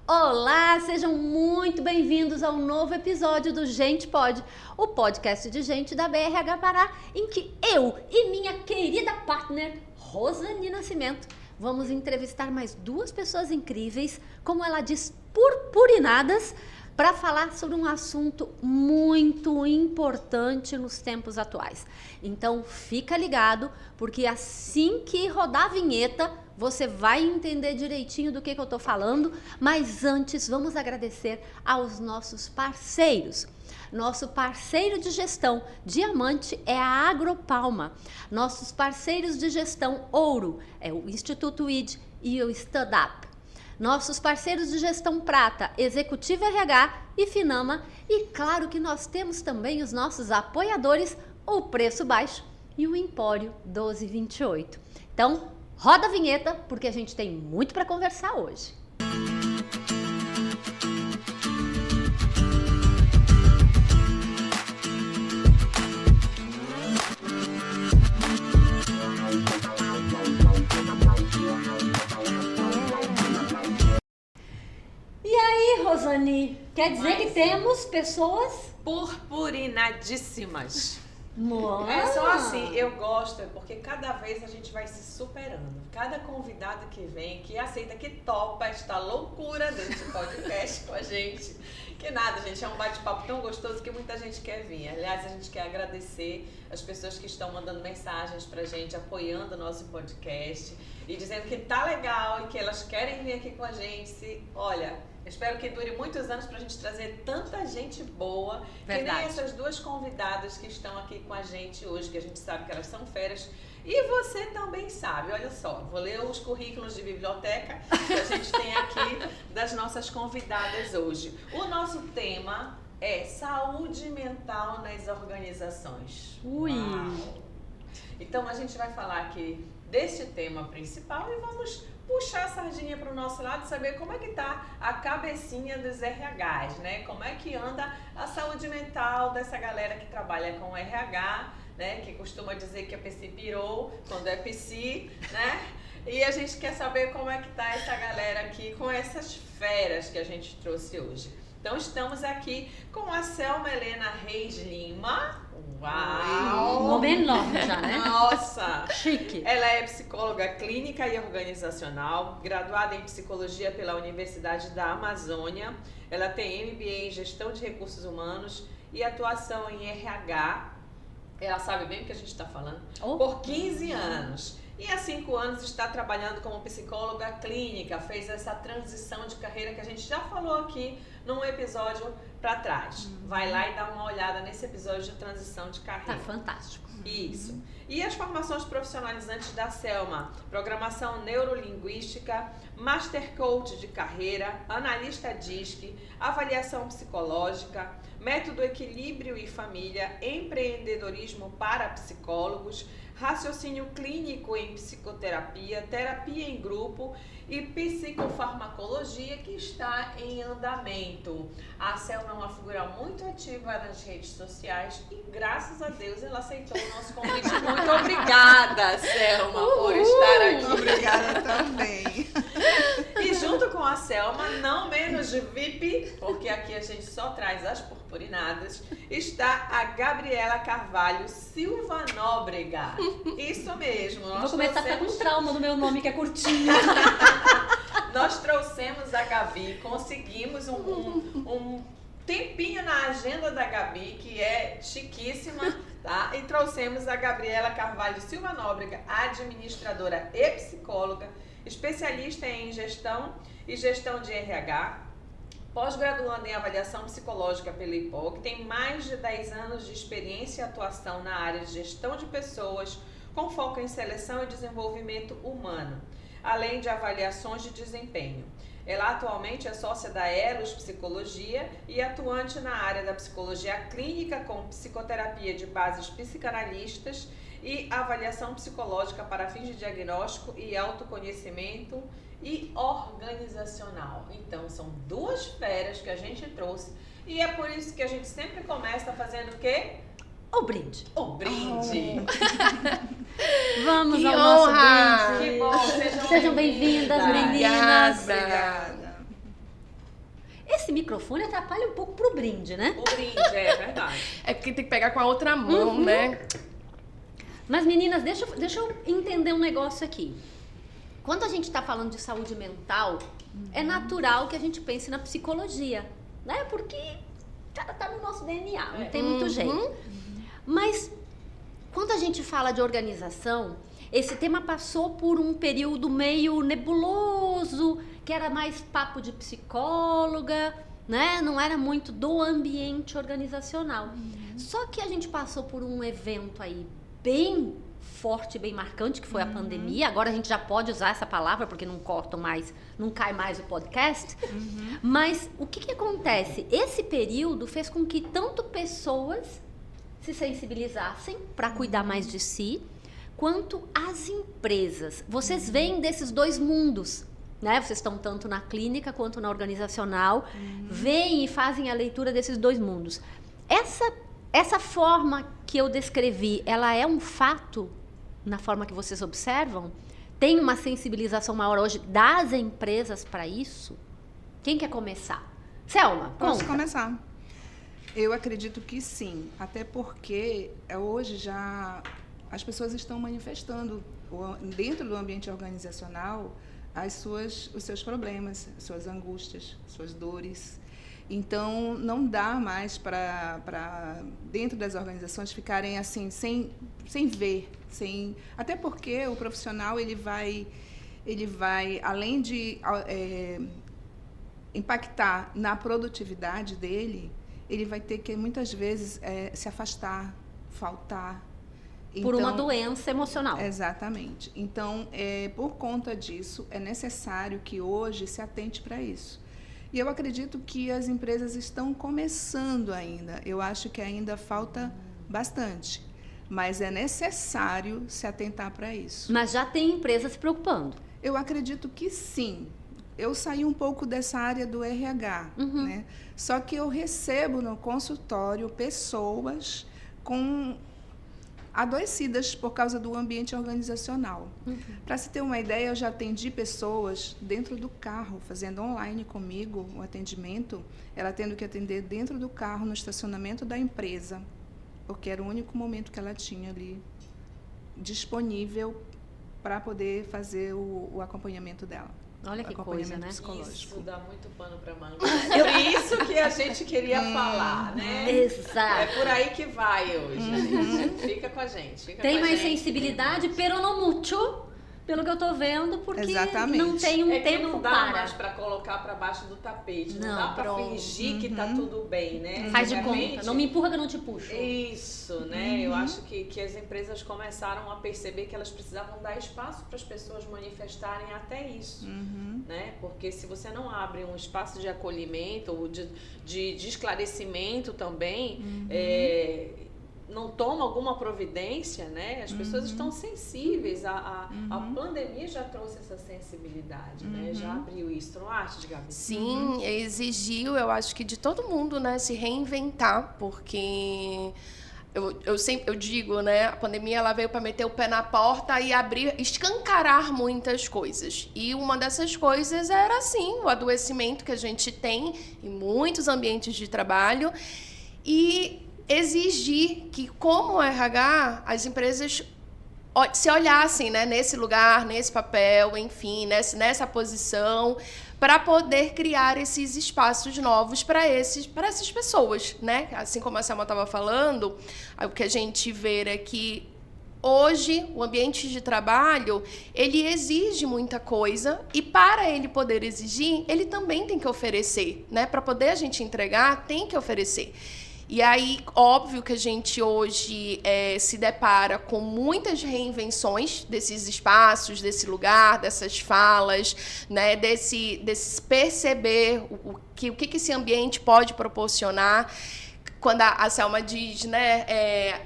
Olá, sejam muito bem-vindos ao novo episódio do Gente Pode, o podcast de gente da BRH Pará, em que eu e minha querida partner, Rosani Nascimento, vamos entrevistar mais duas pessoas incríveis, como ela diz, purpurinadas, para falar sobre um assunto muito importante nos tempos atuais. Então fica ligado, porque assim que rodar a vinheta, você vai entender direitinho do que eu estou falando, mas antes vamos agradecer aos nossos parceiros. Nosso parceiro de gestão diamante é a Agropalma. Nossos parceiros de gestão ouro é o Instituto ID e o StandUp. Nossos parceiros de gestão prata, Executivo RH e Finama. E claro que nós temos também os nossos apoiadores, o Preço Baixo e o Empório 1228. Então, roda a vinheta, porque a gente tem muito para conversar hoje. E aí, Rosani, quer dizer que temos pessoas purpurinadíssimas. Nossa. É só assim, eu gosto, porque cada vez a gente vai se superando. Cada convidado que vem, que aceita, que topa esta loucura desse podcast com a gente. Que nada, gente, é um bate-papo tão gostoso que muita gente quer vir. Aliás, a gente quer agradecer as pessoas que estão mandando mensagens pra gente, apoiando o nosso podcast e dizendo que tá legal e que elas querem vir aqui com a gente. Olha, eu espero que dure muitos anos pra gente trazer tanta gente boa. Verdade. Que nem essas duas convidadas que estão aqui com a gente hoje, que a gente sabe que elas são feras. E você também sabe, olha só, vou ler os currículos de biblioteca que a gente tem aqui das nossas convidadas hoje. O nosso tema é saúde mental nas organizações. Ui! Uau. Então a gente vai falar aqui desse tema principal e vamos puxar a sardinha para o nosso lado e saber como é que tá a cabecinha dos RHs, né? Como é que anda a saúde mental dessa galera que trabalha com RH, né? Que costuma dizer que a PC pirou quando é PC, né? E a gente quer saber como é que tá essa galera aqui com essas feras que a gente trouxe hoje. Então estamos aqui com a Selma Helena Reis Lima. Uau! Um nome enorme já, né? Nossa! Chique! Ela é psicóloga clínica e organizacional, graduada em psicologia pela Universidade da Amazônia. Ela tem MBA em gestão de recursos humanos e atuação em RH. Ela sabe bem o que a gente está falando. Por 15 anos. E há 5 anos está trabalhando como psicóloga clínica. Fez essa transição de carreira que a gente já falou aqui num episódio para trás. Vai lá e dá uma olhada nesse episódio de transição de carreira. Tá fantástico. Isso. E as formações profissionalizantes da Selma: programação neurolinguística, master coach de carreira, analista DISC, avaliação psicológica, método equilíbrio e família, empreendedorismo para psicólogos, raciocínio clínico em psicoterapia, terapia em grupo e psicofarmacologia, que está em andamento. A Selma é uma figura muito ativa nas redes sociais e graças a Deus ela aceitou o nosso convite. Muito obrigada, Selma, por estar aqui. Obrigada também. E junto com a Selma, não menos de VIP, porque aqui a gente só traz as purpurinadas, está a Gabriela Carvalho Silva Nóbrega. Isso mesmo. Vou começar a ficar com trauma do meu nome, que é curtinho. Nós trouxemos a Gabi, conseguimos um tempinho na agenda da Gabi, que é chiquíssima, tá? E trouxemos a Gabriela Carvalho Silva Nóbrega, administradora e psicóloga, especialista em gestão e gestão de RH, pós-graduando em avaliação psicológica pela IPOC, tem mais de 10 anos de experiência e atuação na área de gestão de pessoas, com foco em seleção e desenvolvimento humano, além de avaliações de desempenho. Ela atualmente é sócia da Elos Psicologia e atuante na área da psicologia clínica com psicoterapia de bases psicanalistas e avaliação psicológica para fins de diagnóstico e autoconhecimento e organizacional. Então, são duas feras que a gente trouxe e é por isso que a gente sempre começa fazendo o quê? O brinde. O brinde. Vamos Que ao honra! nosso brinde. Que bom, Sejam bem-vindas, meninas. Obrigada. Esse microfone atrapalha um pouco pro brinde, né? O brinde, é verdade. É porque tem que pegar com a outra mão, né? Mas, meninas, deixa eu entender um negócio aqui. Quando a gente tá falando de saúde mental, é natural que a gente pense na psicologia, né? Porque tá no nosso DNA, não tem muito jeito. Mas, quando a gente fala de organização, esse tema passou por um período meio nebuloso, que era mais papo de psicóloga, né? Não era muito do ambiente organizacional. Só que a gente passou por um evento aí bem forte, bem marcante, que foi a pandemia. Agora a gente já pode usar essa palavra, porque não cortam mais, não cai mais o podcast. Mas o que acontece? Esse período fez com que tanto pessoas se sensibilizassem para cuidar mais de si, quanto as empresas. Vocês vêm desses dois mundos, né? Vocês estão tanto na clínica quanto na organizacional, veem e fazem a leitura desses dois mundos. Essa forma que eu descrevi, ela é um fato na forma que vocês observam? Tem uma sensibilização maior hoje das empresas para isso? Quem quer começar? Selma, Posso conta. começar. Eu acredito que sim, até porque hoje já as pessoas estão manifestando dentro do ambiente organizacional os seus problemas, suas angústias, suas dores. Então, não dá mais para dentro das organizações ficarem assim, sem ver. Até porque o profissional ele vai além de impactar na produtividade dele, ele vai ter que, muitas vezes, se afastar, faltar. Por uma doença emocional. Exatamente. Então, por conta disso, é necessário que hoje se atente para isso. E eu acredito que as empresas estão começando ainda. Eu acho que ainda falta bastante. Mas é necessário se atentar para isso. Mas já tem empresas se preocupando. Eu acredito que sim. Eu saí um pouco dessa área do RH, né? Só que eu recebo no consultório pessoas adoecidas por causa do ambiente organizacional. Para se ter uma ideia, eu já atendi pessoas dentro do carro, fazendo online comigo o atendimento, ela tendo que atender dentro do carro, no estacionamento da empresa, porque era o único momento que ela tinha ali disponível para poder fazer o acompanhamento dela. Olha que coisa, né? Isso dá muito pano para manga. É por isso que a gente queria falar, né? Exato. É por aí que vai hoje, gente. Fica com a gente. Tem mais sensibilidade, pero não mucho, pelo que eu tô vendo, porque Exatamente. não tem um que tempo não dá para. mais para colocar para baixo do tapete. Não, Não, dá para pronto. fingir que tá tudo bem, né? Faz de Realmente, conta. Não me empurra que eu não te puxo. Isso, né? Eu acho que as empresas começaram a perceber que elas precisavam dar espaço para as pessoas manifestarem até isso, né? Porque se você não abre um espaço de acolhimento ou de esclarecimento também, não toma alguma providência, né? As pessoas estão sensíveis. A pandemia já trouxe essa sensibilidade, né? Já abriu isso. Não acha, Gabi? Sim, exigiu, eu acho que de todo mundo, né, se reinventar, porque eu digo, né, a pandemia ela veio para meter o pé na porta e escancarar muitas coisas. E uma dessas coisas era, assim, o adoecimento que a gente tem em muitos ambientes de trabalho e exigir que, como RH, as empresas se olhassem, né, nesse lugar, nesse papel, enfim, nessa posição, para poder criar esses espaços novos para essas pessoas, né? Assim como a Selma estava falando, o que a gente vê é que hoje o ambiente de trabalho ele exige muita coisa e para ele poder exigir, ele também tem que oferecer, né? Para poder a gente entregar, tem que oferecer. E aí, óbvio que a gente hoje se depara com muitas reinvenções desses espaços, desse lugar, dessas falas, né? Desse Perceber o que esse ambiente pode proporcionar. Quando a Selma diz, né,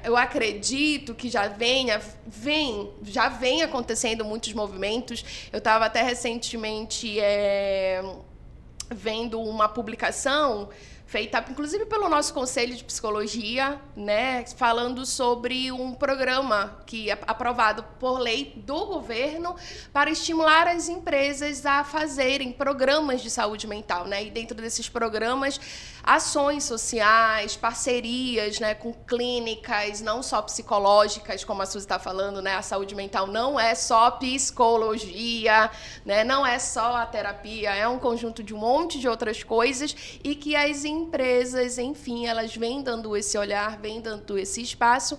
eu acredito que já vem acontecendo muitos movimentos. Eu estava até recentemente vendo uma publicação feita inclusive pelo nosso Conselho de Psicologia, né, falando sobre um programa que é aprovado por lei do governo para estimular as empresas a fazerem programas de saúde mental, né? E dentro desses programas, ações sociais, parcerias, né, com clínicas, não só psicológicas, como a Suzy está falando, né? A saúde mental não é só psicologia, né? Não é só a terapia, é um conjunto de um monte de outras coisas, e que as empresas, enfim, elas vêm dando esse olhar, vêm dando esse espaço,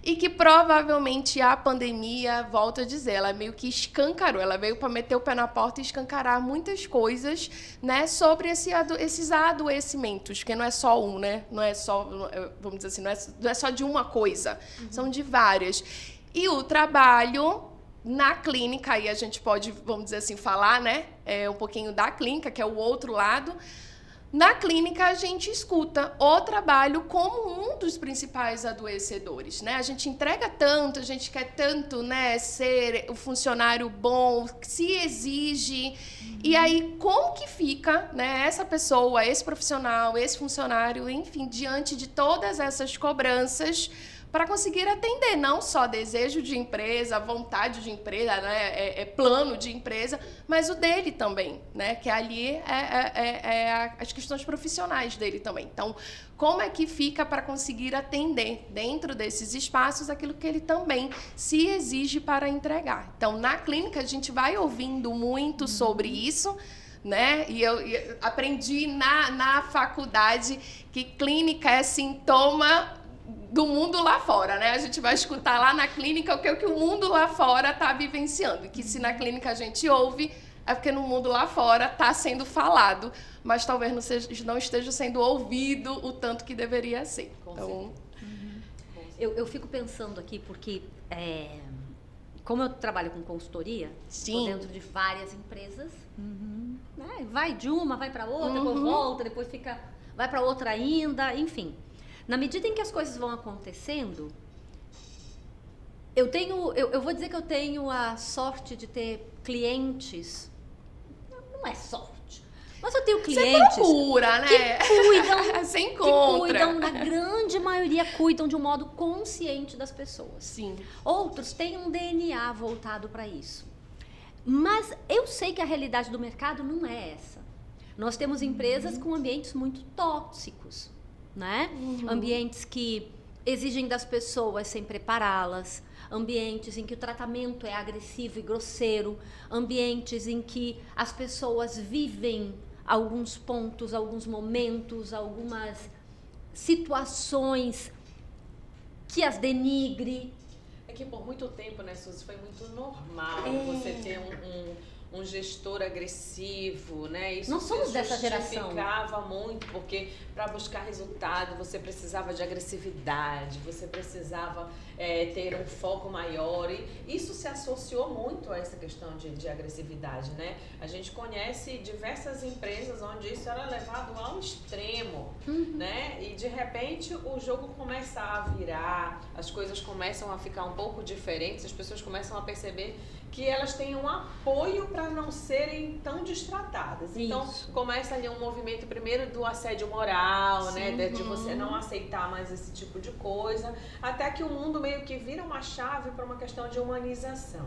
e que provavelmente a pandemia, volto a dizer, ela meio que escancarou, ela veio para meter o pé na porta e escancarar muitas coisas, né, sobre esses adoecimentos, porque não é só um, né, não é só, vamos dizer assim, não é só de uma coisa, são de várias. E o trabalho na clínica, aí a gente pode, vamos dizer assim, falar, né, um pouquinho da clínica, que é o outro lado. Na clínica, a gente escuta o trabalho como um dos principais adoecedores, né? A gente entrega tanto, a gente quer tanto, né, ser o funcionário bom, se exige. E aí, como que fica, né, essa pessoa, esse profissional, esse funcionário, enfim, diante de todas essas cobranças, para conseguir atender não só desejo de empresa, vontade de empresa, né, plano de empresa, mas o dele também, né, que ali as questões profissionais dele também. Então, como é que fica para conseguir atender dentro desses espaços aquilo que ele também se exige para entregar? Então, na clínica, a gente vai ouvindo muito sobre isso, né? E eu aprendi na faculdade que clínica é sintoma do mundo lá fora, né? A gente vai escutar lá na clínica o que o mundo lá fora está vivenciando. E que se na clínica a gente ouve, é porque no mundo lá fora está sendo falado, mas talvez não esteja sendo ouvido o tanto que deveria ser. Então, eu fico pensando aqui porque, como eu trabalho com consultoria, estou dentro de várias empresas, né? Vai de uma, vai para outra, depois volta, depois vai para outra ainda, enfim. Na medida em que as coisas vão acontecendo, eu vou dizer que eu tenho a sorte de ter clientes, não é sorte, mas eu tenho clientes você procura, né? que cuidam, você encontra. na grande maioria, cuidam de um modo consciente das pessoas. Sim. Outros têm um DNA voltado para isso. Mas eu sei que a realidade do mercado não é essa. Nós temos empresas com ambientes muito tóxicos, né? Ambientes que exigem das pessoas sem prepará-las, ambientes em que o tratamento é agressivo e grosseiro, ambientes em que as pessoas vivem alguns pontos, alguns momentos, algumas situações que as denigre. É que por muito tempo, né, Suzy, foi muito normal você ter um gestor agressivo, né? Isso não somos dessa geração. Justificava muito, porque para buscar resultado você precisava de agressividade, você precisava ter um foco maior, e isso se associou muito a essa questão de agressividade, né? A gente conhece diversas empresas onde isso era levado ao extremo, né? E de repente o jogo começa a virar, as coisas começam a ficar um pouco diferentes, as pessoas começam a perceber que elas têm um apoio para não serem tão destratadas. Então, começa ali um movimento primeiro do assédio moral, né? De você não aceitar mais esse tipo de coisa, até que o mundo meio que vira uma chave para uma questão de humanização.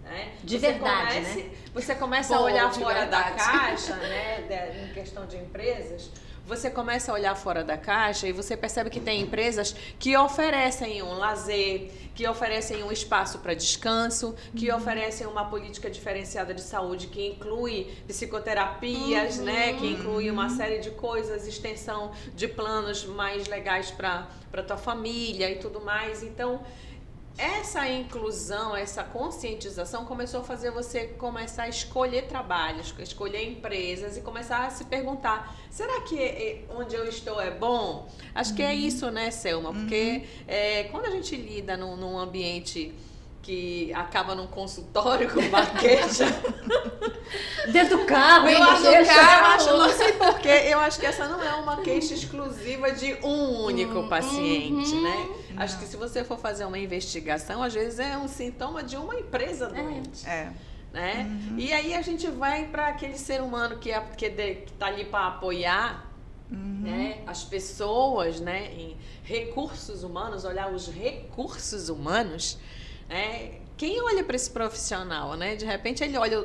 Né? De verdade, né? Você começa a olhar fora da caixa, né? Em questão de empresas. Você começa a olhar fora da caixa e você percebe que tem empresas que oferecem um lazer, que oferecem um espaço para descanso, que oferecem uma política diferenciada de saúde que inclui psicoterapias, né? Que inclui uma série de coisas, extensão de planos mais legais para tua família e tudo mais. Então, essa inclusão, essa conscientização começou a fazer você começar a escolher trabalhos, escolher empresas e começar a se perguntar, será que onde eu estou é bom? Acho que é isso, né, Selma? Porque quando a gente lida num ambiente que acaba num consultório com baqueja... Dentro do carro, não sei porquê, eu acho que essa não é uma queixa exclusiva de um único paciente, né? Não. Acho que se você for fazer uma investigação, às vezes é um sintoma de uma empresa doente. Né? E aí a gente vai para aquele ser humano que tá ali para apoiar, né? As pessoas, né? Em recursos humanos, olhar os recursos humanos, né? Quem olha para esse profissional, né? De repente ele olha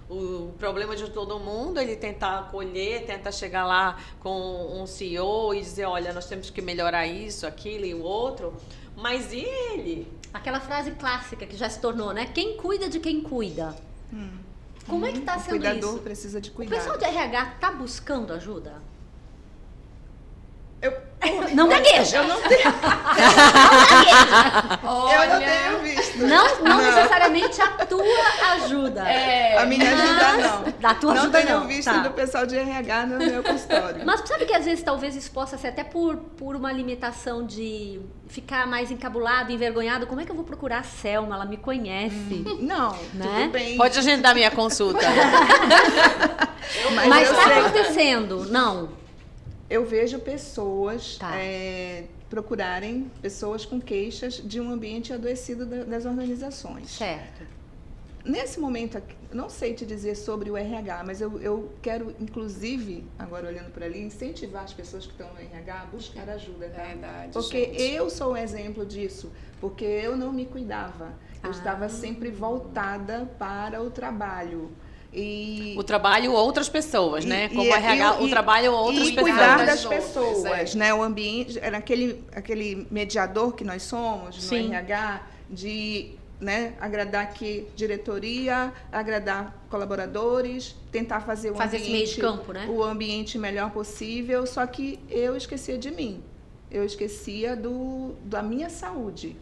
o problema de todo mundo, ele tenta acolher, tenta chegar lá com um CEO e dizer, olha, nós temos que melhorar isso, aquilo e o outro, mas e ele? Aquela frase clássica que já se tornou, né? Quem cuida de quem cuida. Como é que está O sendo cuidador isso? precisa de O cuidado. pessoal de RH está buscando ajuda? Eu Não gagueja! não tenho. Eu não tenho visto. Não necessariamente a tua ajuda. A minha ajuda não. Da tua não ajuda tenho não. visto Tá. do pessoal de RH no meu consultório. Mas sabe que às vezes talvez isso possa ser até por uma limitação de ficar mais encabulado, envergonhado. Como é que eu vou procurar a Selma? Ela me conhece. Não, Né? tudo bem. Pode agendar minha consulta. Mas eu está sei. acontecendo? Não. Eu vejo pessoas Tá. procurarem pessoas com queixas de um ambiente adoecido das organizações. Certo. Nesse momento, aqui, não sei te dizer sobre o RH, mas eu quero, inclusive, agora olhando para ali, incentivar as pessoas que estão no RH a buscar ajuda, tá? Verdade, Porque gente. eu sou um exemplo disso, porque eu não me cuidava. Eu estava sempre voltada para o trabalho. E O trabalho outras pessoas, né? Como e- RH, e- o trabalho outras e pessoas. cuidar das das outras, pessoas, né? O ambiente era aquele mediador que nós somos Sim. no RH de, né, agradar aqui diretoria, agradar colaboradores, tentar fazer o Fazer esse meio de campo, né? o ambiente melhor possível. Só que eu esquecia de mim. Eu esquecia da minha saúde.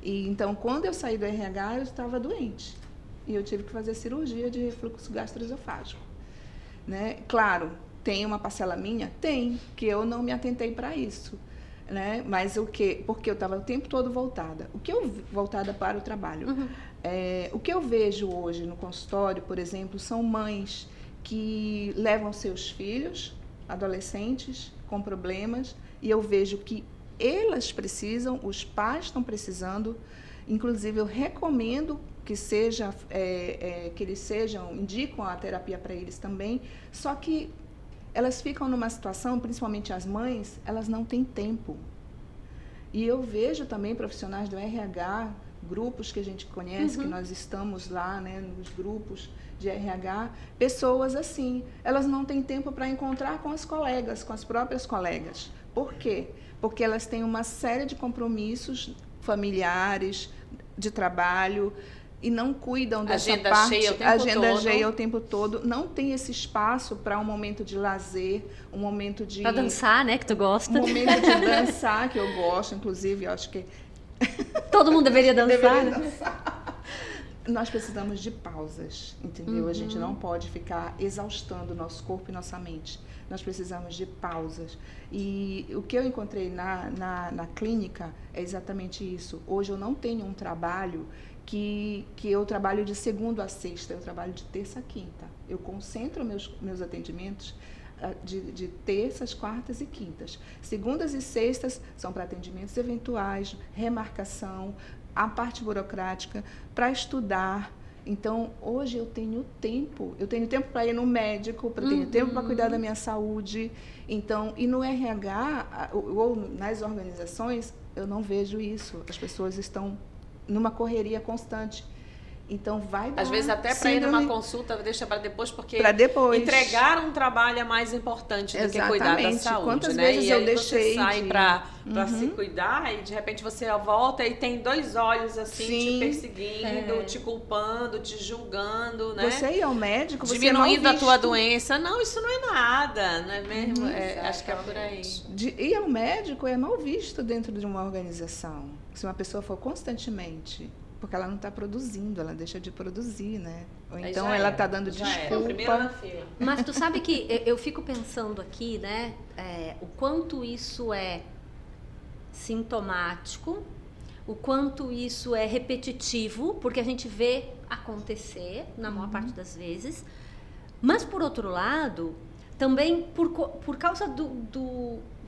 E então, quando eu saí do RH, eu estava doente. E eu tive que fazer cirurgia de refluxo gastroesofágico. Né? Claro, tem uma parcela minha? Tem, que eu não me atentei para isso. Né? Mas o quê? Porque eu estava o tempo todo voltada. Voltada para o trabalho. O que eu vejo hoje no consultório, por exemplo, são mães que levam seus filhos, adolescentes, com problemas, e eu vejo que elas precisam, os pais estão precisando. Inclusive, eu recomendo que que eles indicam a terapia para eles também, só que elas ficam numa situação, principalmente as mães, elas não têm tempo. E eu vejo também profissionais do RH, grupos que a gente conhece, que nós estamos lá, né, nos grupos de RH, pessoas assim, elas não têm tempo para encontrar com as colegas, com as próprias colegas. Por quê? Porque elas têm uma série de compromissos familiares, de trabalho, e não cuidam dessa Agenda parte, cheia o tempo agenda todo. cheia o tempo todo, não tem esse espaço para um momento de lazer, um momento de Pra dançar, né? Que tu gosta. um momento de dançar, que eu gosto, inclusive, eu acho que Todo mundo deveria dançar, deveria né? dançar. Nós precisamos de pausas, entendeu? A gente não pode ficar exaustando o nosso corpo e nossa mente. Nós precisamos de pausas. E o que eu encontrei na clínica é exatamente isso. Hoje eu não tenho um trabalho que eu trabalho de segunda a sexta, eu trabalho de terça a quinta. Eu concentro meus atendimentos de terças, quartas e quintas. Segundas e sextas são para atendimentos eventuais, remarcação, a parte burocrática, para estudar. Então, hoje eu tenho tempo para ir no médico, eu tenho tempo para cuidar da minha saúde. Então, e no RH, ou nas organizações, eu não vejo isso. As pessoas estão numa correria constante. Então, vai dar Às vezes até para ir numa síndrome consulta, deixa para depois, porque para depois. entregar um trabalho é mais importante do que cuidar da Exatamente. saúde, Quantas né? vezes E eu aí deixei você sai de- para se cuidar e de repente você volta e tem dois olhos assim Sim. te perseguindo, te culpando, te julgando, né? Você ir ao médico, você Diminuindo é a mal tua visto. doença. Não, isso não é nada, não é mesmo? Acho que é por aí. Ir ao médico é mal visto dentro de uma organização. Se uma pessoa for constantemente, porque ela não está produzindo, ela deixa de produzir, né? Ou Aí então já ela era, está dando já era. Primeiro na desculpa. fila. Mas tu sabe que eu fico pensando aqui, né? O quanto isso é sintomático, o quanto isso é repetitivo, porque a gente vê acontecer na maior parte das vezes. Mas, por outro lado, também por causa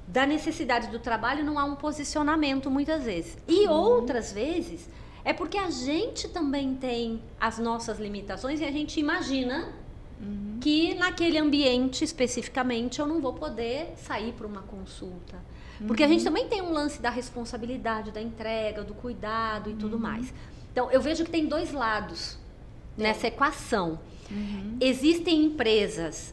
da necessidade do trabalho, não há um posicionamento muitas vezes. E outras vezes é porque a gente também tem as nossas limitações e a gente imagina que naquele ambiente especificamente eu não vou poder sair para uma consulta. Porque a gente também tem um lance da responsabilidade, da entrega, do cuidado e tudo mais. Então, eu vejo que tem dois lados nessa equação. Existem empresas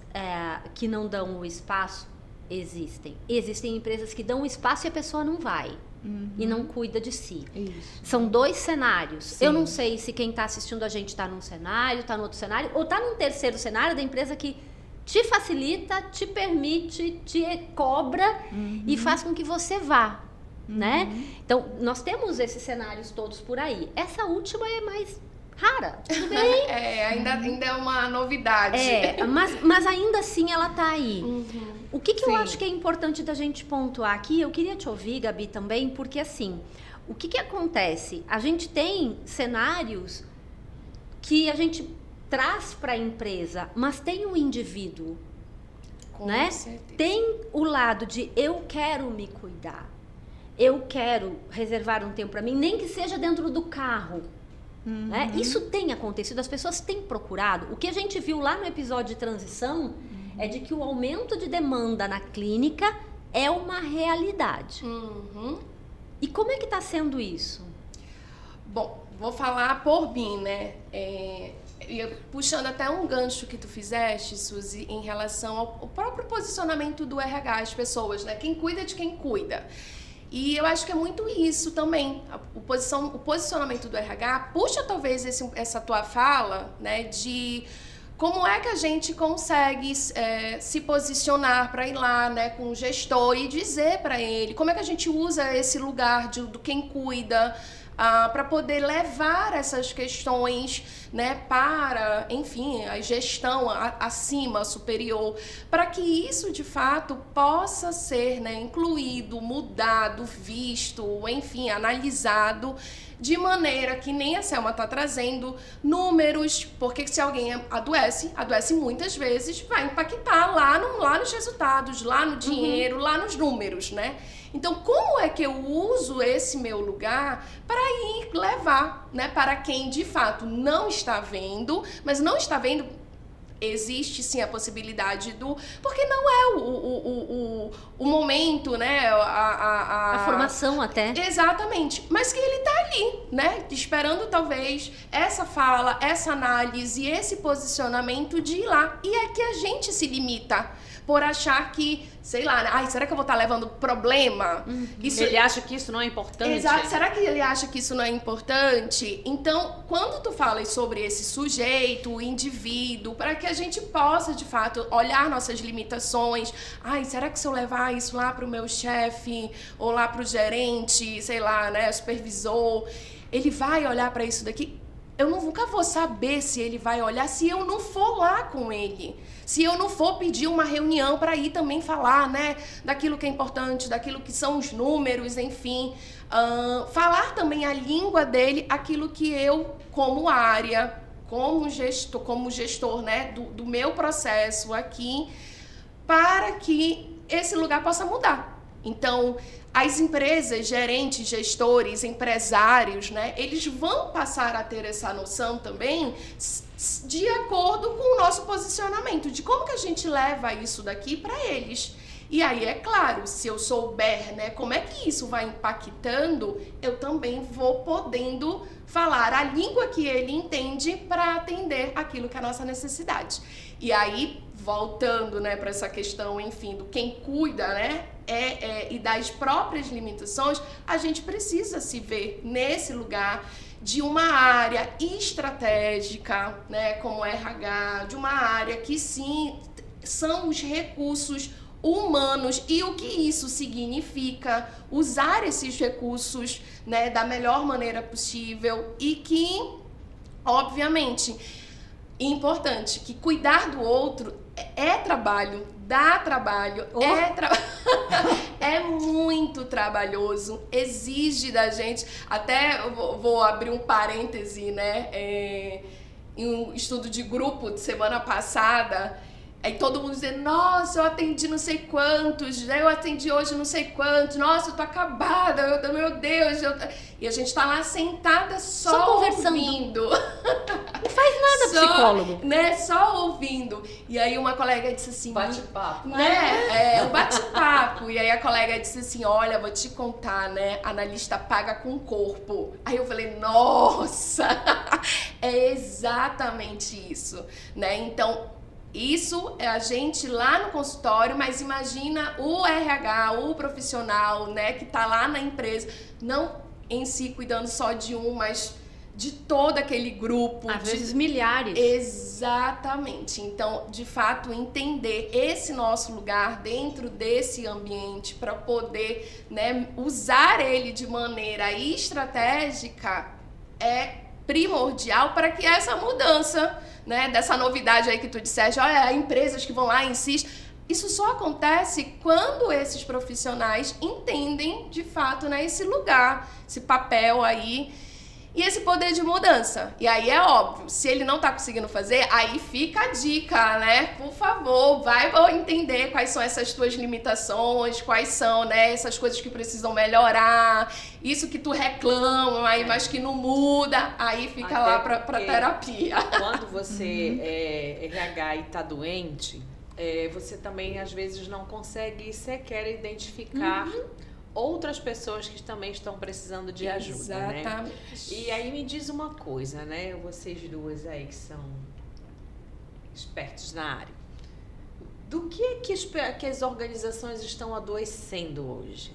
que não dão o espaço? Existem. Existem empresas que dão o espaço e a pessoa não vai. E não cuida de si. Isso. São dois cenários. Sim. Eu não sei se quem está assistindo a gente está num cenário, está no outro cenário, ou está num terceiro cenário da empresa que te facilita, te permite, te cobra e faz com que você vá, né? Então, nós temos esses cenários todos por aí. Essa última é mais rara, tudo bem? Ainda é uma novidade. Mas ainda assim ela tá aí. O que eu Sim. acho que é importante da gente pontuar aqui, eu queria te ouvir, Gabi, também, porque assim, o que acontece? A gente tem cenários que a gente traz para a empresa, mas tem o indivíduo, Com né? certeza. Tem o lado de eu quero me cuidar, eu quero reservar um tempo para mim, nem que seja dentro do carro. Né? Isso tem acontecido, as pessoas têm procurado. O que a gente viu lá no episódio de transição é de que o aumento de demanda na clínica é uma realidade. E como é que está sendo isso? Bom, vou falar por mim, né? Puxando até um gancho que tu fizeste, Suzy, em relação ao próprio posicionamento do RH, as pessoas, né? Quem cuida de quem cuida. E eu acho que é muito isso também. O posicionamento do RH puxa talvez essa tua fala, né? De como é que a gente consegue se posicionar para ir lá, né? Com o gestor e dizer para ele como é que a gente usa esse lugar do quem cuida, para poder levar essas questões, né, para, enfim, a gestão acima, superior, para que isso de fato possa ser, né, incluído, mudado, visto, enfim, analisado de maneira que nem a Selma está trazendo números, porque se alguém adoece muitas vezes, vai impactar lá nos resultados, lá no dinheiro, lá nos números, né? Então, como é que eu uso esse meu lugar para ir levar, né, para quem de fato não está vendo, mas não está vendo, existe sim a possibilidade porque não é o momento, né, A formação até. Exatamente, mas que ele tá ali, né, esperando talvez essa fala, essa análise, esse posicionamento de ir lá. E é que a gente se limita por achar que, sei lá, né? Será que eu vou estar levando problema? Ele acha que isso não é importante? Exato. Será que ele acha que isso não é importante? Então, quando tu falas sobre esse sujeito, o indivíduo, para que a gente possa, de fato, olhar nossas limitações. Será que se eu levar isso lá para o meu chefe, ou lá para o gerente, sei lá, né, supervisor, ele vai olhar para isso daqui? Eu nunca vou saber se ele vai olhar se eu não for lá com ele. Se eu não for pedir uma reunião para ir também falar, né, daquilo que é importante, daquilo que são os números, enfim. Falar também a língua dele, aquilo que eu, como área, como gestor, né, do meu processo aqui, para que esse lugar possa mudar. Então, as empresas, gerentes, gestores, empresários, né, eles vão passar a ter essa noção também de acordo com o nosso posicionamento, de como que a gente leva isso daqui para eles. E aí, é claro, se eu souber, né, como é que isso vai impactando, eu também vou podendo falar a língua que ele entende para atender aquilo que é a nossa necessidade. E aí, voltando, né, para essa questão, enfim, do quem cuida, né, e das próprias limitações, a gente precisa se ver nesse lugar de uma área estratégica, né, como RH, de uma área que sim, são os recursos humanos e o que isso significa, usar esses recursos, né, da melhor maneira possível e que, obviamente, importante, que cuidar do outro é trabalho, dá trabalho, é muito trabalhoso, exige da gente, até eu vou abrir um parêntese, né, em um estudo de grupo de semana passada, Aí todo mundo dizendo, nossa, eu atendi não sei quantos, eu atendi hoje não sei quantos, nossa, eu tô acabada, meu Deus. E a gente tá lá sentada só conversando. ouvindo. Não faz nada, psicólogo. Né, só ouvindo. E aí uma colega disse assim... Bate-papo. Né, um bate-papo. E aí a colega disse assim, olha, vou te contar, né, analista paga com corpo. Aí eu falei, nossa, é exatamente isso, né, então... Isso é a gente lá no consultório, mas imagina o RH, o profissional, né, que tá lá na empresa, não em si cuidando só de um, mas de todo aquele grupo. Às vezes milhares. Exatamente. Então, de fato, entender esse nosso lugar dentro desse ambiente para poder, né, usar ele de maneira estratégica é primordial para que essa mudança, né, dessa novidade aí que tu disseste, olha, empresas que vão lá e insistem, isso só acontece quando esses profissionais entendem, de fato, né, esse lugar, esse papel aí e esse poder de mudança. E aí é óbvio, se ele não tá conseguindo fazer, aí fica a dica, né? Por favor, vai entender quais são essas tuas limitações, quais são, né, essas coisas que precisam melhorar, isso que tu reclama, aí, mas que não muda, aí fica Até lá pra terapia. Quando você é RH e tá doente, você também às vezes não consegue sequer identificar outras pessoas que também estão precisando de ajuda, né? Exatamente. E aí me diz uma coisa, né? Vocês duas aí que são expertos na área. Do que é que as organizações estão adoecendo hoje?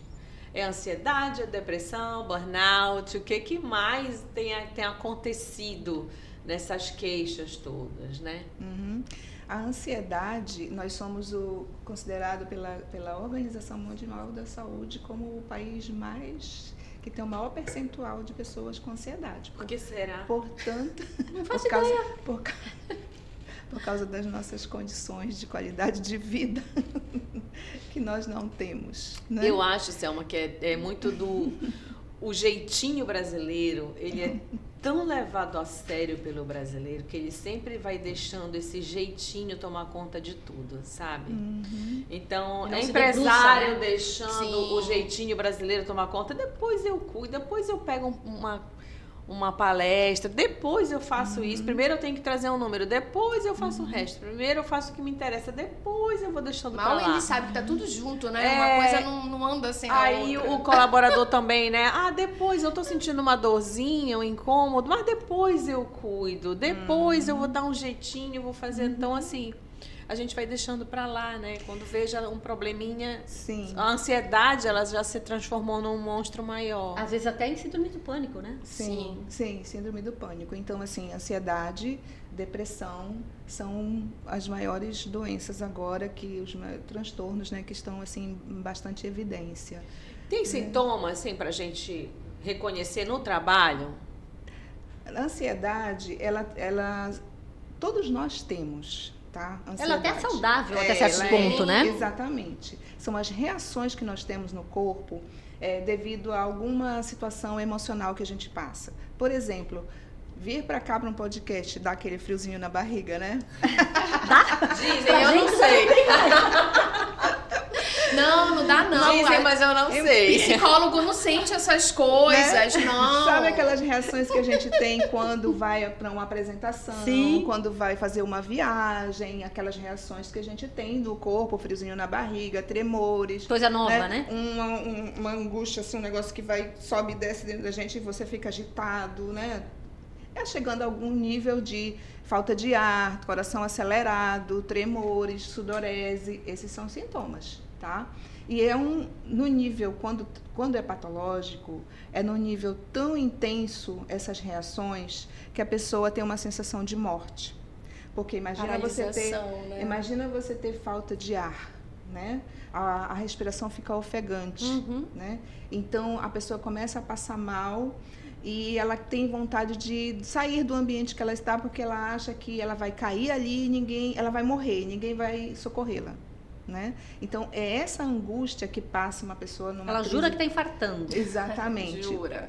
É ansiedade, é depressão, burnout? O que mais tem acontecido nessas queixas todas, né? A ansiedade, nós somos considerado pela Organização Mundial da Saúde como o país que tem o maior percentual de pessoas com ansiedade. Por que será? Portanto, Não faço ideia. por causa das nossas condições de qualidade de vida que nós não temos, né? Eu acho, Selma, que é muito o jeitinho brasileiro, ele é tão levado a sério pelo brasileiro que ele sempre vai deixando esse jeitinho tomar conta de tudo, sabe? Então, Não é se empresário debruça, né? deixando Sim. o jeitinho brasileiro tomar conta, depois eu cuido, depois eu pego uma palestra, depois eu faço isso, primeiro eu tenho que trazer um número, depois eu faço o resto, primeiro eu faço o que me interessa, depois eu vou deixando pra Mal lá. ele sabe que tá tudo junto, né? Uma coisa não anda sem a Aí outra. o colaborador também, né? Depois eu tô sentindo uma dorzinha, um incômodo, mas depois eu cuido, depois eu vou dar um jeitinho, vou fazer. Então, assim, a gente vai deixando pra lá, né? Quando veja um probleminha, Sim. a ansiedade, ela já se transformou num monstro maior. Às vezes até em síndrome do pânico, né? Sim, síndrome do pânico. Então, assim, ansiedade, depressão são as maiores doenças agora, os transtornos, né, que estão, assim, em bastante evidência. Tem sintomas, assim, pra gente reconhecer no trabalho? A ansiedade, ela todos nós temos, tá? Ela até é Ansiedade. saudável até certo ela ponto, né? Exatamente. São as reações que nós temos no corpo devido a alguma situação emocional que a gente passa. Por exemplo, vir para cá para um podcast dá aquele friozinho na barriga, né? Dizem, eu não sei. Não dá não. Dizem, mas eu não sei. Psicólogo não sente essas coisas, não. Sabe aquelas reações que a gente tem quando vai para uma apresentação, Sim. quando vai fazer uma viagem, aquelas reações que a gente tem no corpo, friozinho na barriga, tremores. Coisa nova, né? Uma angústia, assim, um negócio que sobe e desce dentro da gente e você fica agitado, né? Chegando a algum nível de falta de ar, coração acelerado, tremores, sudorese, esses são sintomas, tá? E no nível, quando é patológico, é num nível tão intenso essas reações que a pessoa tem uma sensação de morte. Porque imagina você ter falta de ar, né? A respiração fica ofegante, né? Então a pessoa começa a passar mal e ela tem vontade de sair do ambiente que ela está porque ela acha que ela vai cair ali e ela vai morrer, ninguém vai socorrê-la, né? Então é essa angústia que passa uma pessoa numa Ela crise. jura que tá infartando. Exatamente. Jura.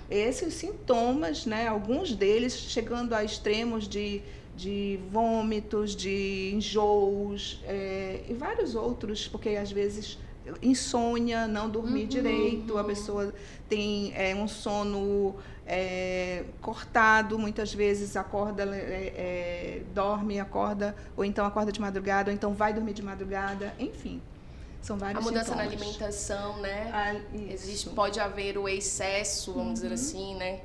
Esses sintomas, né? Alguns deles chegando a extremos de de vômitos, de enjoos e vários outros, porque às vezes insônia, não dormir direito, a pessoa tem um sono cortado, muitas vezes acorda, dorme, acorda, ou então acorda de madrugada, ou então vai dormir de madrugada, enfim. São vários A mudança na sintomas. alimentação, né? Isso. Pode haver o excesso, vamos dizer assim, né?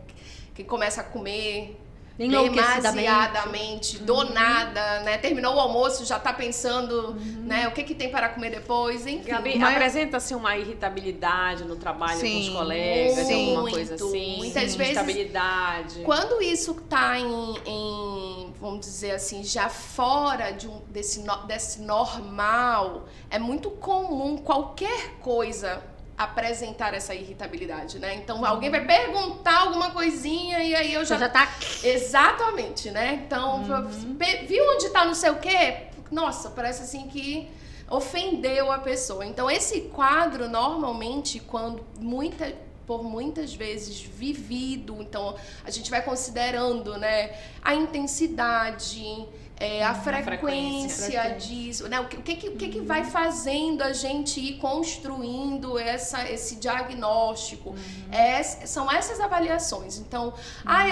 Que começa a comer demasiadamente, do nada, né? Terminou o almoço, já tá pensando, né? O que tem para comer depois, enfim. Gabi, apresenta-se uma irritabilidade no trabalho com os colegas, alguma coisa assim? Muitas vezes, instabilidade. Quando isso tá em, vamos dizer assim, já fora desse normal, é muito comum qualquer coisa apresentar essa irritabilidade, né? Então, alguém vai perguntar alguma coisinha e aí eu já tá... Exatamente, né? Então, viu onde tá não sei o quê? Nossa, parece assim que ofendeu a pessoa. Então, esse quadro, normalmente, quando por muitas vezes vivido, então a gente vai considerando, né, a intensidade, a frequência disso, né? O que vai fazendo a gente ir construindo esse diagnóstico? São essas avaliações. Então,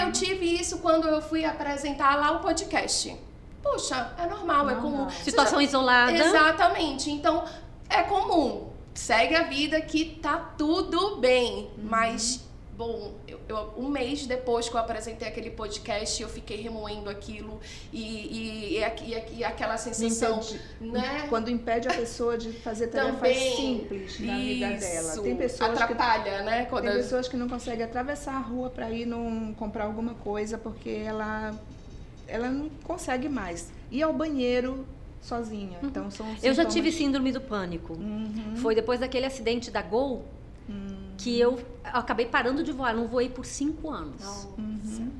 eu tive isso quando eu fui apresentar lá o podcast. Poxa, é normal, é comum. Situação isolada. Exatamente. Então, é comum. Segue a vida que tá tudo bem. Mas, bom, um mês depois que eu apresentei aquele podcast, eu fiquei remoendo aquilo e aquela sensação, né? Quando impede a pessoa de fazer tarefas simples na vida dela. Tem pessoas atrapalha, né? Tem pessoas que não conseguem atravessar a rua para ir comprar alguma coisa porque ela não consegue mais ir ao banheiro sozinha. Então, são Eu já sintomas. tive síndrome do pânico. Foi depois daquele acidente da Gol que eu acabei parando de voar. Não voei por 5 anos.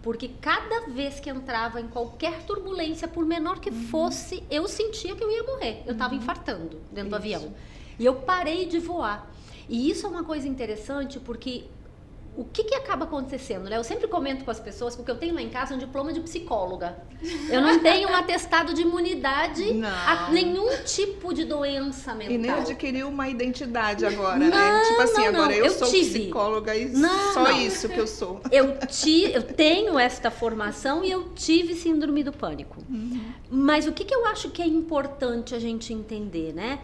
Porque cada vez que entrava em qualquer turbulência, por menor que fosse, eu sentia que eu ia morrer. Eu estava infartando dentro do avião. E eu parei de voar. E isso é uma coisa interessante porque o que acaba acontecendo, né? Eu sempre comento com as pessoas que o que eu tenho lá em casa é um diploma de psicóloga. Eu não tenho um atestado de imunidade a nenhum tipo de doença mental. E nem adquiriu uma identidade agora, né? Tipo assim, agora eu sou psicóloga e só isso que eu sou. Eu tenho esta formação e eu tive síndrome do pânico. Mas o que eu acho que é importante a gente entender, né?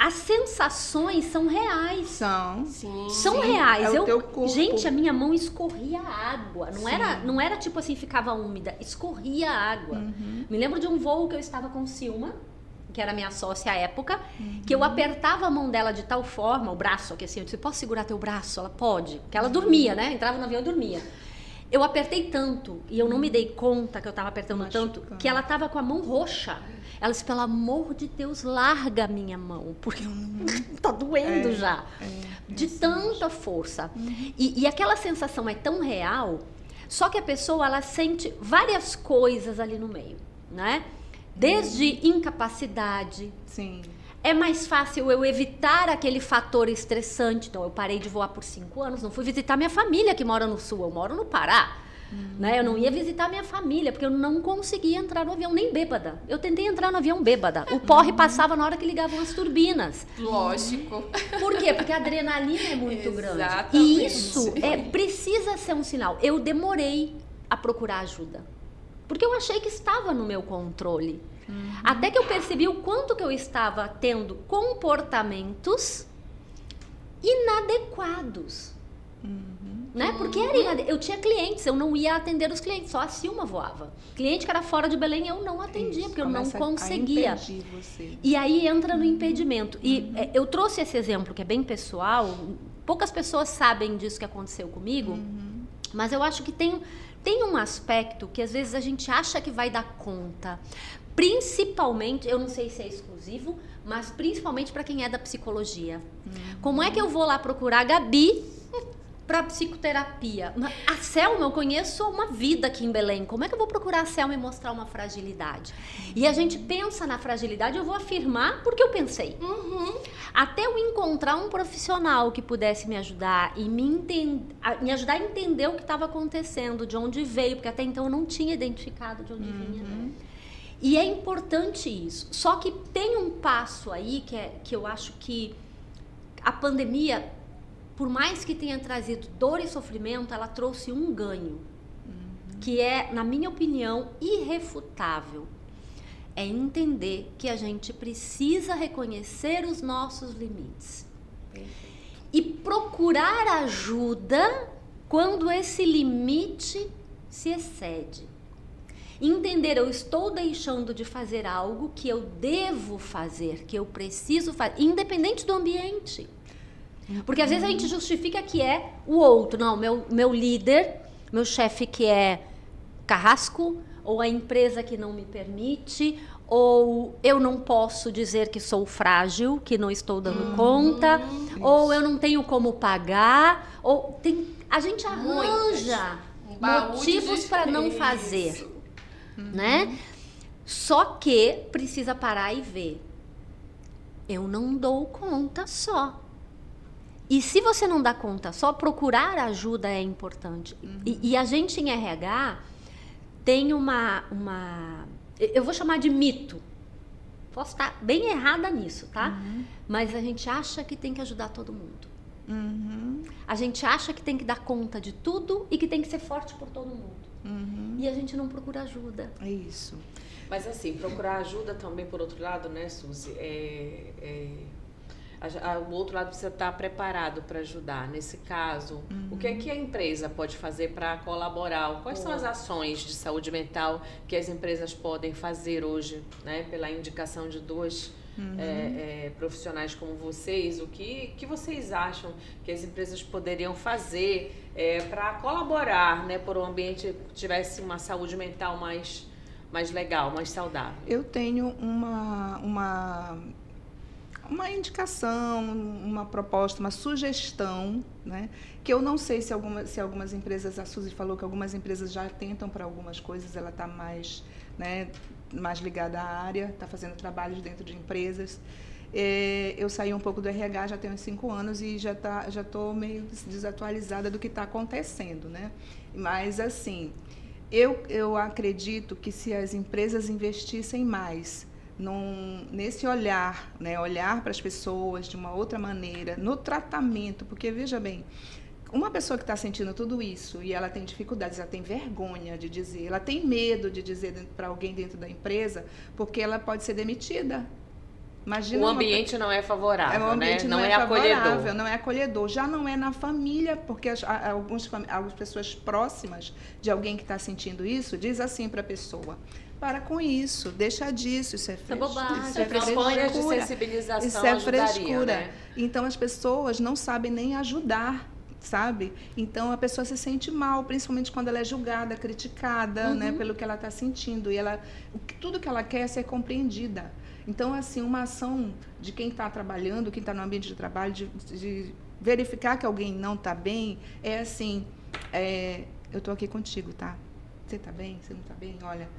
As sensações são reais. São reais. É o teu corpo. Gente, a minha mão escorria água. Não era tipo assim, ficava úmida. Escorria água. Me lembro de um voo que eu estava com Silma, que era minha sócia à época, que eu apertava a mão dela de tal forma, o braço aqui assim, eu disse, posso segurar teu braço? Ela pode. Porque ela dormia, né? Entrava no avião e dormia. Eu apertei tanto, e eu não me dei conta que eu estava apertando tanto, que ela estava com a mão roxa. Ela disse, pelo amor de Deus, larga a minha mão, porque tá doendo já. De tanta força. E aquela sensação é tão real, só que a pessoa, ela sente várias coisas ali no meio, né? Desde incapacidade. Sim. É mais fácil eu evitar aquele fator estressante. Então, eu parei de voar por 5 anos, não fui visitar minha família que mora no Sul, eu moro no Pará. Né? Eu não ia visitar minha família, porque eu não conseguia entrar no avião nem bêbada. Eu tentei entrar no avião bêbada. O porre passava na hora que ligavam as turbinas. Lógico. Por quê? Porque a adrenalina é muito grande. Exatamente. E isso precisa ser um sinal. Eu demorei a procurar ajuda, porque eu achei que estava no meu controle. Até que eu percebi o quanto que eu estava tendo comportamentos inadequados. Né? Porque eu tinha clientes, eu não ia atender os clientes, só a Silma voava. Cliente que era fora de Belém, eu não atendia, porque eu não conseguia. E aí entra no impedimento. E eu trouxe esse exemplo, que é bem pessoal, poucas pessoas sabem disso que aconteceu comigo, mas eu acho que tem um aspecto que às vezes a gente acha que vai dar conta. Principalmente, eu não sei se é exclusivo, mas principalmente para quem é da psicologia. Como é que eu vou lá procurar a Gabi para psicoterapia. A Selma, eu conheço uma vida aqui em Belém. Como é que eu vou procurar a Selma e mostrar uma fragilidade? E a gente pensa na fragilidade, eu vou afirmar porque eu pensei. Até eu encontrar um profissional que pudesse me ajudar e me ajudar a entender o que estava acontecendo, de onde veio, porque até então eu não tinha identificado de onde vinha. Né? E é importante isso. Só que tem um passo aí que eu acho que a pandemia, por mais que tenha trazido dor e sofrimento, ela trouxe um ganho, que é, na minha opinião, irrefutável. É entender que a gente precisa reconhecer os nossos limites. E procurar ajuda quando esse limite se excede. Entender, eu estou deixando de fazer algo que eu devo fazer, que eu preciso fazer, independente do ambiente. Porque às vezes a gente justifica que é o outro. Não, meu líder, meu chefe que é carrasco, ou a empresa que não me permite, ou eu não posso dizer que sou frágil, que não estou dando conta, ou eu não tenho como pagar, ou a gente arranja motivos para não fazer, né? Só que precisa parar e ver. Eu não dou conta só. E se você não dá conta só, procurar ajuda é importante. E a gente em RH tem eu vou chamar de mito. Posso estar bem errada nisso, tá? Mas a gente acha que tem que ajudar todo mundo. A gente acha que tem que dar conta de tudo e que tem que ser forte por todo mundo. E a gente não procura ajuda. É isso. Mas assim, procurar ajuda também, por outro lado, né, Suzy? O outro lado precisa estar preparado para ajudar. Nesse caso, o que é que a empresa pode fazer para colaborar? Quais são as ações de saúde mental que as empresas podem fazer hoje, né? Pela indicação de dois profissionais como vocês, o que vocês acham que as empresas poderiam fazer para colaborar, né, por um ambiente que tivesse uma saúde mental mais legal, mais saudável? Eu tenho uma indicação, uma proposta, uma sugestão, né? Que eu não sei se algumas empresas, a Suzy falou que algumas empresas já tentam para algumas coisas, ela está mais, né, mais ligada à área, está fazendo trabalhos dentro de empresas. Eu saí um pouco do RH, já tenho uns 5 anos e já estou meio desatualizada do que está acontecendo, né? Mas, assim, eu acredito que se as empresas investissem mais nesse olhar, né, olhar para as pessoas de uma outra maneira, no tratamento, porque, veja bem, uma pessoa que está sentindo tudo isso e ela tem dificuldades, ela tem vergonha de dizer, ela tem medo de dizer para alguém dentro da empresa, porque ela pode ser demitida. Imagina, o ambiente não é favorável, o ambiente né? não é acolhedor. Não é acolhedor. Já não é na família, porque algumas pessoas próximas de alguém que está sentindo isso diz assim para a pessoa: para com isso, deixa disso, isso é bobagem. Isso é campanha de sensibilização, isso é ajudaria, frescura. Né? Então as pessoas não sabem nem ajudar, sabe? Então a pessoa se sente mal, principalmente quando ela é julgada, criticada, né, pelo que ela está sentindo. E tudo que ela quer é ser compreendida. Então, assim, uma ação de quem está trabalhando, quem está no ambiente de trabalho, de verificar que alguém não está bem, é assim: eu estou aqui contigo, tá? Você está bem? Você não está bem? Olha,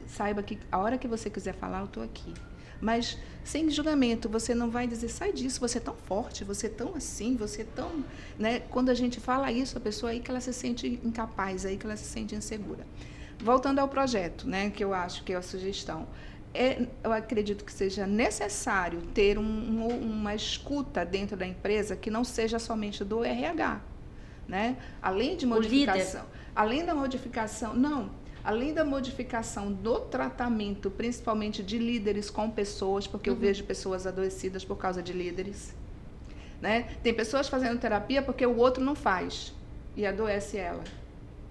saiba que a hora que você quiser falar, eu estou aqui. Mas sem julgamento, você não vai dizer: sai disso, você é tão forte, você é tão assim, você é tão... Né? Quando a gente fala isso, a pessoa aí que ela se sente incapaz, aí que ela se sente insegura. Voltando ao projeto, né, que eu acho que é a sugestão. Eu acredito que seja necessário ter uma escuta dentro da empresa que não seja somente do RH, né? Além de modificação, além da modificação do tratamento, principalmente de líderes com pessoas, porque eu vejo pessoas adoecidas por causa de líderes, né? Tem pessoas fazendo terapia porque o outro não faz e adoece ela.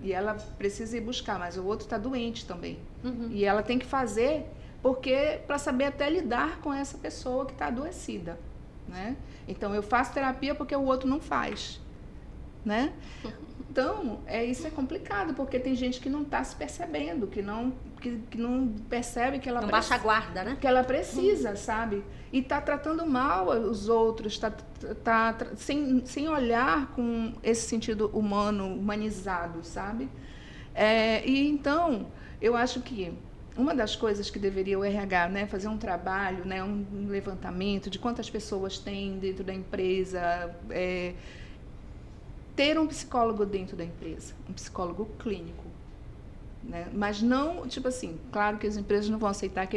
E ela precisa ir buscar, mas o outro está doente também. E ela tem que fazer para saber até lidar com essa pessoa que está adoecida, né? Então, eu faço terapia porque o outro não faz, né? Então, isso é complicado, porque tem gente que não está se percebendo, que não percebe que ela Não baixa a guarda, né? que ela precisa, sabe? E está tratando mal os outros, sem olhar com esse sentido humano, humanizado, sabe? E então, eu acho que uma das coisas que deveria o RH, né, fazer um trabalho, né, um levantamento de quantas pessoas tem dentro da empresa, ter um psicólogo dentro da empresa, um psicólogo clínico, né? Mas não, tipo assim, claro que as empresas não vão aceitar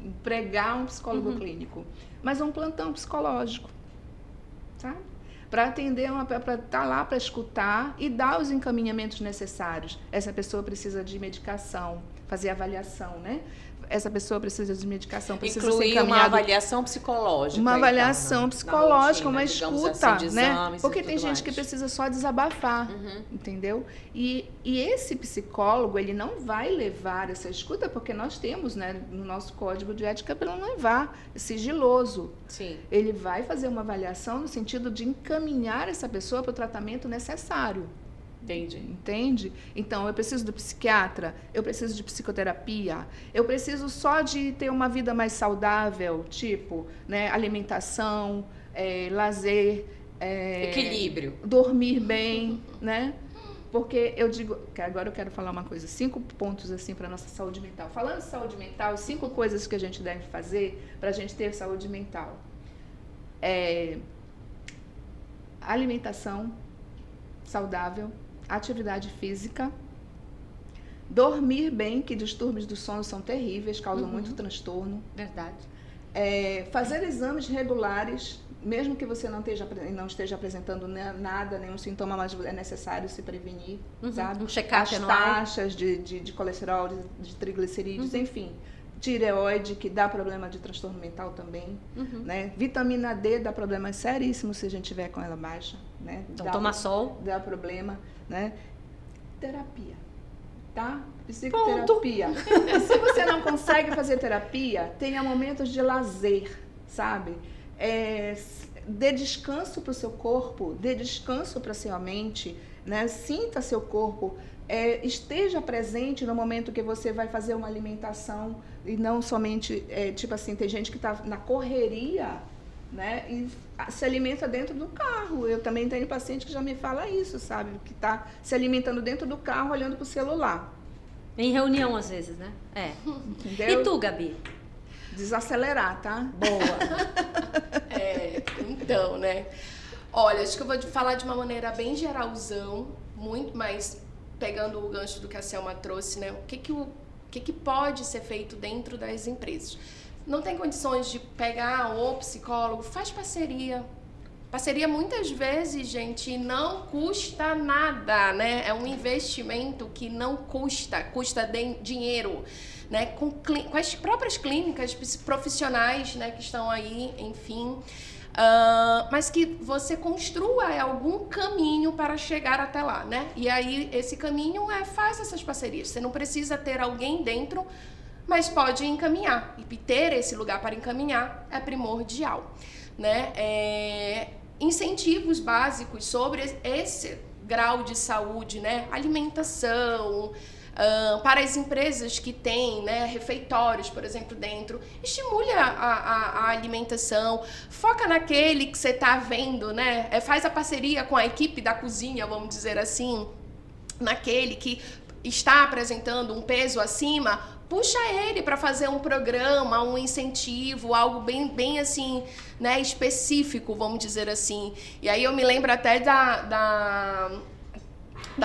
empregar um psicólogo clínico, mas um plantão psicológico, sabe? Para atender, para estar lá para escutar e dar os encaminhamentos necessários. Essa pessoa precisa de medicação, fazer avaliação, né? Essa pessoa precisa de medicação, precisa ser incluir encaminhada. uma avaliação psicológica. Uma avaliação psicológica, rotina, uma digamos escuta, assim, de né? exames Porque e tem tudo gente que mais. precisa só desabafar, entendeu? E esse psicólogo, ele não vai levar essa escuta, porque nós temos, né, no nosso código de ética, para não levar, sigiloso. Sim. Ele vai fazer uma avaliação no sentido de encaminhar essa pessoa para o tratamento necessário. Entendi. Entende? Então, eu preciso do psiquiatra, eu preciso de psicoterapia, eu preciso só de ter uma vida mais saudável, tipo, né, alimentação, lazer, Equilíbrio. dormir bem, né? Porque eu digo, que agora eu quero falar uma coisa, 5 pontos assim para nossa saúde mental. Falando de saúde mental, 5 coisas que a gente deve fazer para a gente ter saúde mental. Alimentação saudável, atividade física, dormir bem, que distúrbios do sono são terríveis, causam muito transtorno. Verdade. Fazer exames regulares, mesmo que você não esteja apresentando nada, nenhum sintoma, mas é necessário se prevenir, sabe? Um check-up As anual. taxas de colesterol, de triglicerídeos, enfim. Tireoide, que dá problema de transtorno mental também, né? Vitamina D dá problemas seríssimos se a gente tiver com ela baixa, né? Então, toma sol. Dá problema, né? Terapia, tá? Psicoterapia. E se você não consegue fazer terapia, tenha momentos de lazer, sabe? Dê descanso para o seu corpo, dê descanso para a sua mente, né? Sinta seu corpo. Esteja presente no momento que você vai fazer uma alimentação e não somente, tipo assim, tem gente que está na correria, né, e se alimenta dentro do carro. Eu também tenho paciente que já me fala isso, sabe, que está se alimentando dentro do carro olhando para o celular. Em reunião, às vezes, né? Entendeu? E tu, Gabi? Desacelerar, tá? Boa. Então, né? Olha, acho que eu vou falar de uma maneira bem geralzão, muito mais pegando o gancho do que a Selma trouxe, né? O que pode ser feito dentro das empresas? Não tem condições de pegar o psicólogo, faz parceria. Parceria, muitas vezes, gente, não custa nada, né? É um investimento que não custa dinheiro, né? Com as próprias clínicas profissionais, né, que estão aí, enfim. Mas que você construa algum caminho para chegar até lá, né? E aí, esse caminho faz essas parcerias. Você não precisa ter alguém dentro, mas pode encaminhar. E ter esse lugar para encaminhar é primordial, né? Incentivos básicos sobre esse grau de saúde, né? Alimentação, para as empresas que têm, né, refeitórios, por exemplo, dentro, estimule a alimentação, foca naquele que você está vendo, né? Faz a parceria com a equipe da cozinha, vamos dizer assim, naquele que está apresentando um peso acima, puxa ele para fazer um programa, um incentivo, algo bem assim, né, específico, vamos dizer assim. E aí eu me lembro até da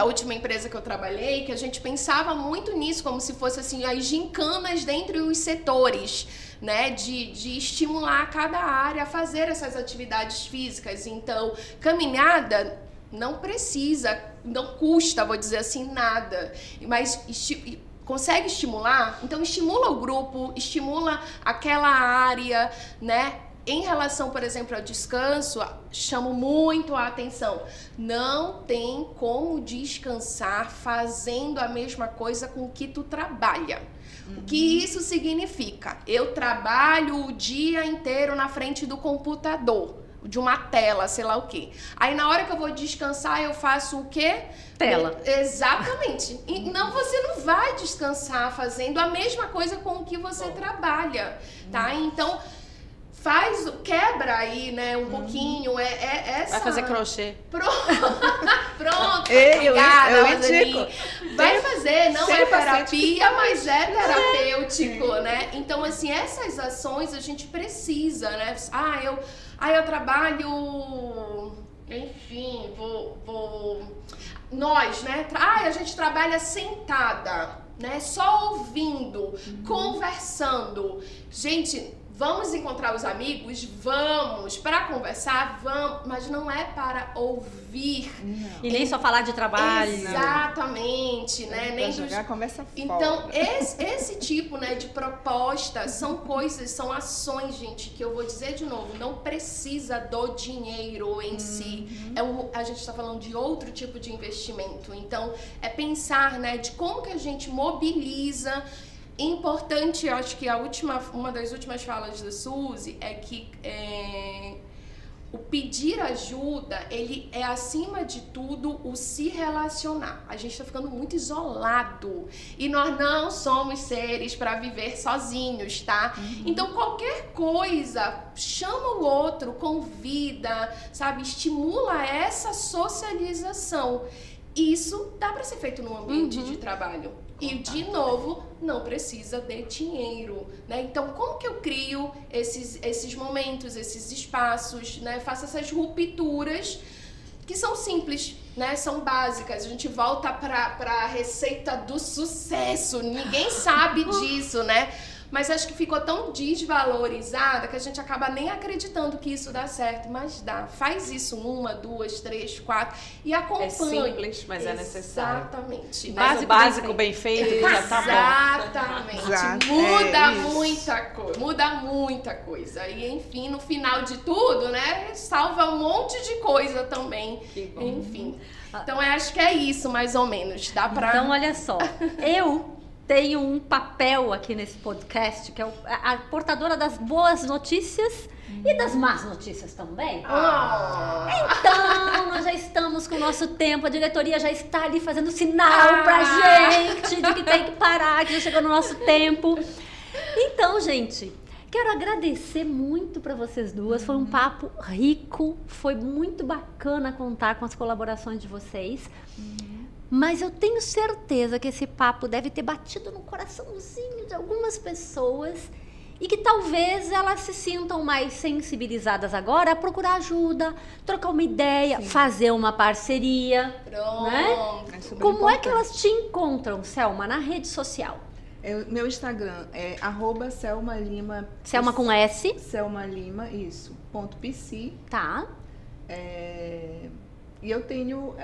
última empresa que eu trabalhei, que a gente pensava muito nisso, como se fosse assim, as gincanas dentre os setores, né, de estimular cada área a fazer essas atividades físicas. Então, caminhada não precisa, não custa, vou dizer assim, nada, mas consegue estimular? Então estimula o grupo, estimula aquela área, né? Em relação, por exemplo, ao descanso, chamo muito a atenção. Não tem como descansar fazendo a mesma coisa com que tu trabalha. O que isso significa? Eu trabalho o dia inteiro na frente do computador. de uma tela, sei lá o quê. Aí na hora que eu vou descansar, eu faço o quê? Tela. Exatamente. E não, você não vai descansar fazendo a mesma coisa com o que você trabalha, tá? Então, quebra aí, né, um pouquinho, essa... Vai fazer crochê. Pronto, Eu obrigada, indico. Rosani. Vai fazer, não é 100% terapia, mas é terapêutico, né? Então, assim, essas ações a gente precisa, né? Eu trabalho, enfim, nós, né? A gente trabalha sentada, né? Só ouvindo, conversando. Gente, vamos encontrar os amigos? Vamos. Para conversar? Vamos. Mas não é para ouvir. Não. E nem só falar de trabalho. Exatamente, né? Pra Nem jogar a conversa fora. Então, esse tipo, né, de proposta são coisas, são ações, gente, que eu vou dizer de novo, não precisa do dinheiro em si. A gente está falando de outro tipo de investimento. Então, é pensar, né, de como que a gente mobiliza. Importante, eu acho que uma das últimas falas da Suzy é que o pedir ajuda, ele é, acima de tudo, o se relacionar. A gente está ficando muito isolado e nós não somos seres para viver sozinhos, tá? Então, qualquer coisa, chama o outro, convida, sabe? Estimula essa socialização. Isso dá para ser feito num ambiente de trabalho. E, de novo, não precisa de dinheiro, né? Então, como que eu crio esses momentos, esses espaços, né? Faço essas rupturas que são simples, né? São básicas. A gente volta para a receita do sucesso. Ninguém sabe disso, né? Mas acho que ficou tão desvalorizada que a gente acaba nem acreditando que isso dá certo. Mas dá. Faz isso 1, 2, 3, 4 e acompanhe. É simples, mas é necessário. Exatamente. Mas o básico bem feito já tá bom. Exatamente. Exato. Muda Isso. muita coisa. Muda muita coisa. E, enfim, no final de tudo, né? Salva um monte de coisa também. Que bom. Enfim. Então, eu acho que é isso, mais ou menos. Dá pra... Então, olha só, eu tenho um papel aqui nesse podcast, que é a portadora das boas notícias e das más notícias também. Então, nós já estamos com o nosso tempo, a diretoria já está ali fazendo sinal pra gente de que tem que parar, que já chegou no nosso tempo. Então, gente, quero agradecer muito para vocês duas, foi um papo rico, foi muito bacana contar com as colaborações de vocês. Mas eu tenho certeza que esse papo deve ter batido no coraçãozinho de algumas pessoas e que talvez elas se sintam mais sensibilizadas agora a procurar ajuda, trocar uma ideia, fazer uma parceria. Pronto. Né? É super Como é que importante. elas te encontram, Selma, na rede social? Meu Instagram é @Selma Lima. Selma com S, Selma Lima, isso. .pc. tá? E eu tenho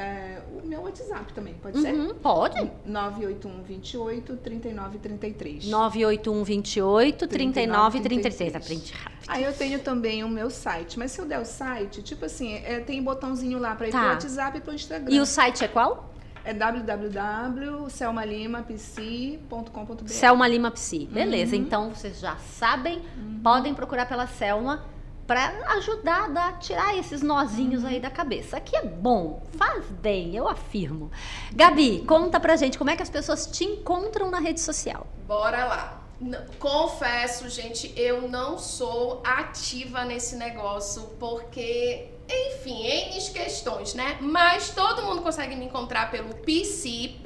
o meu WhatsApp também, pode ser? Pode. 981 28 39 33. 981 28 39 33. 33. Aprende rápido. Aí eu tenho também o meu site, mas se eu der o site, tipo assim, tem botãozinho lá para ir Tá. pro WhatsApp e pro Instagram. E o site é qual? É www.selmalimapc.com.br. Selma Lima Psi. Beleza, então vocês já sabem, podem procurar pela Selma para ajudar a tirar esses nozinhos aí da cabeça. Aqui é bom, faz bem, eu afirmo. Gabi, conta pra gente como é que as pessoas te encontram na rede social. Bora lá. Confesso, gente, eu não sou ativa nesse negócio porque, enfim, N questões, né? Mas todo mundo consegue me encontrar pelo PSI,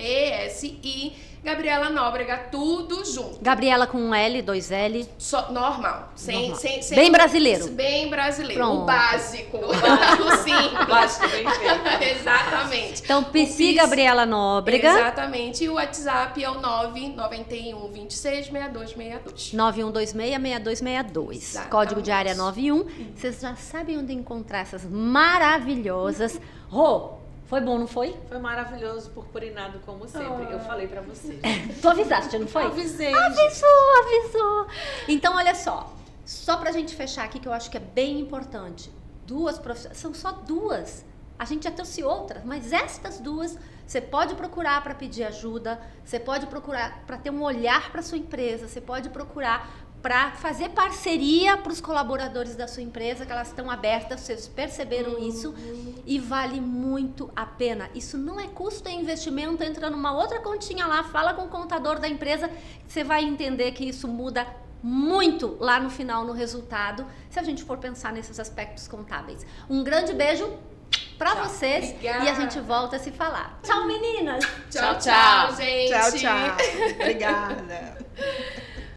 Gabriela Nóbrega, tudo junto. Gabriela com um L, 2 L. Normal. Normal. Sem Bem brasileiro. Bem brasileiro. Pronto. O básico. O simples. Plástico bem feito. Exatamente. Então, Psi Gabriela Nóbrega. Exatamente. E o WhatsApp é o 991 26 6262. 9126-6262. Exatamente. Código de área 91. Vocês já sabem onde encontrar essas maravilhosas. Rô, foi bom, não foi? Foi maravilhoso, purpurinado como sempre. Eu falei pra você. Tu avisaste, não foi? Avisei. Avisou. Então, olha só pra gente fechar aqui, que eu acho que é bem importante. Duas profissionais, são só duas. A gente já trouxe outras, mas estas duas, você pode procurar para pedir ajuda, você pode procurar para ter um olhar para sua empresa, você pode procurar para fazer parceria para os colaboradores da sua empresa, que elas estão abertas, vocês perceberam isso, e vale muito a pena. Isso não é custo, é investimento. Entra numa outra continha lá, fala com o contador da empresa, você vai entender que isso muda muito lá no final, no resultado, se a gente for pensar nesses aspectos contábeis. Um grande beijo para vocês. Obrigada. E a gente volta a se falar. Tchau, meninas! Tchau, tchau, gente. Tchau, tchau. Obrigada.